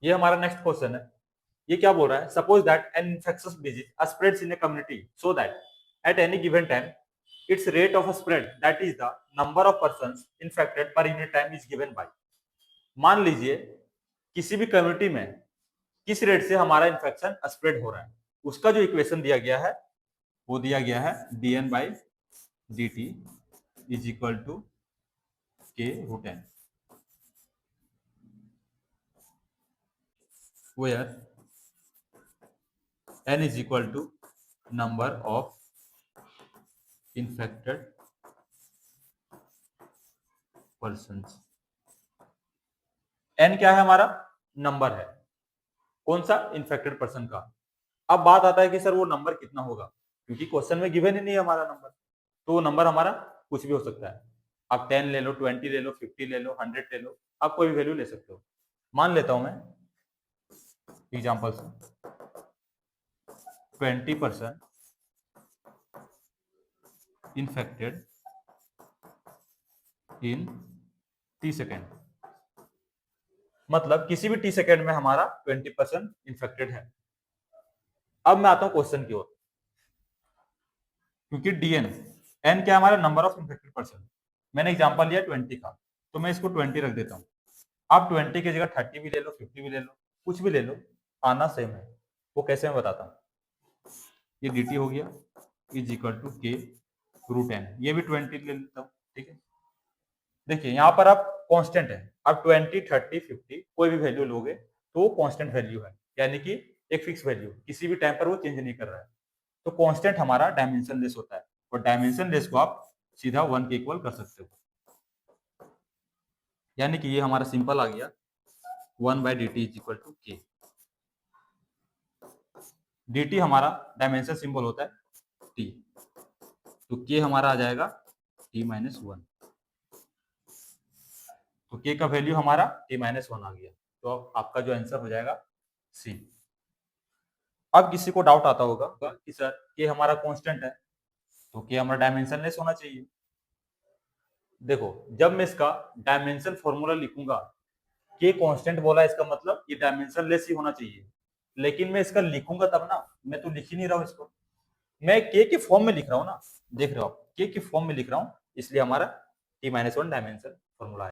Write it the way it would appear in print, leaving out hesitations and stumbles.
ये हमारा next question है। ये क्या बोल रहा है, suppose that an infectious disease spreads in a community so that at any given time its rate of spread, that is the number of persons infected per unit time, is given by। मान लीजिए किसी भी community में किस rate से हमारा infection spread हो रहा है, उसका जो इक्वेशन दिया गया है वो दिया गया है dn by dt is equal to k root n, where n is equal to number of infected persons। n क्या है हमारा, नंबर है, कौन सा, इन्फेक्टेड पर्सन का। अब बात आता है कि सर वो नंबर कितना होगा, क्योंकि क्वेश्चन में गिवन ही नहीं है हमारा नंबर, तो वो नंबर हमारा कुछ भी हो सकता है। आप 10 ले लो, 20 ले लो, 50 ले लो, 100 ले लो, आप कोई भी वैल्यू ले सकते हो। मान लेता हूं मैं एग्जाम्पल से 20% इन्फेक्टेड इन टी सेकेंड, मतलब किसी भी टी सेकेंड में हमारा 20% इन्फेक्टेड है। अब मैं आता हूं क्वेश्चन की ओर, क्योंकि डीएन एन क्या हमारा नंबर ऑफ इन्फेक्टेड पर्सन, मैंने एग्जांपल लिया 20 का, तो मैं इसको 20 रख देता हूं। आप 20 की जगह 30 भी ले लो, 50 भी ले लो, कुछ भी ले लो, आना सेम है। वो कैसे मैं बताता हूं। ये dt हो गया इज इक्वल टू के रूट एन, ये भी 20 ले लेता हूं, ठीक है। देखिए यहाँ पर आप कांस्टेंट है, आप 20, 30, 50 कोई भी वैल्यू लोगे तो वो कांस्टेंट वैल्यू है, यानी कि एक फिक्स वैल्यू, किसी भी टाइम पर वो चेंज नहीं कर रहा है। तो कांस्टेंट हमारा डायमेंशनलेस होता है, और डायमेंशनलेस को आप सीधा 1 के इक्वल कर सकते हो, यानी कि ये हमारा सिंपल आ गया 1 by D T is equal to K. D T हमारा डायमेंशन सिंबल होता है टी, तो के हमारा आ जाएगा टी माइनस 1, तो के का वैल्यू हमारा टी माइनस 1 आ गया, तो आपका जो आंसर हो जाएगा सी। अब किसी को डाउट आता होगा कि सर के हमारा कांस्टेंट है तो के हमारा डायमेंशनलेस होना चाहिए। देखो जब मैं इसका डायमेंशन फॉर्मूला लिखूंगा, के कांस्टेंट बोला इसका मतलब ये डायमेंशनलेस ही होना चाहिए, लेकिन मैं इसका लिखूंगा तब ना, मैं तो लिख ही नहीं रहा हूं इसको, मैं के के फॉर्म में लिख रहा हूं ना, देख रहे हो आप के के फॉर्म में लिख रहा हूं, इसलिए हमारा टी माइनस 1 डायमेंशन फॉर्मूला है।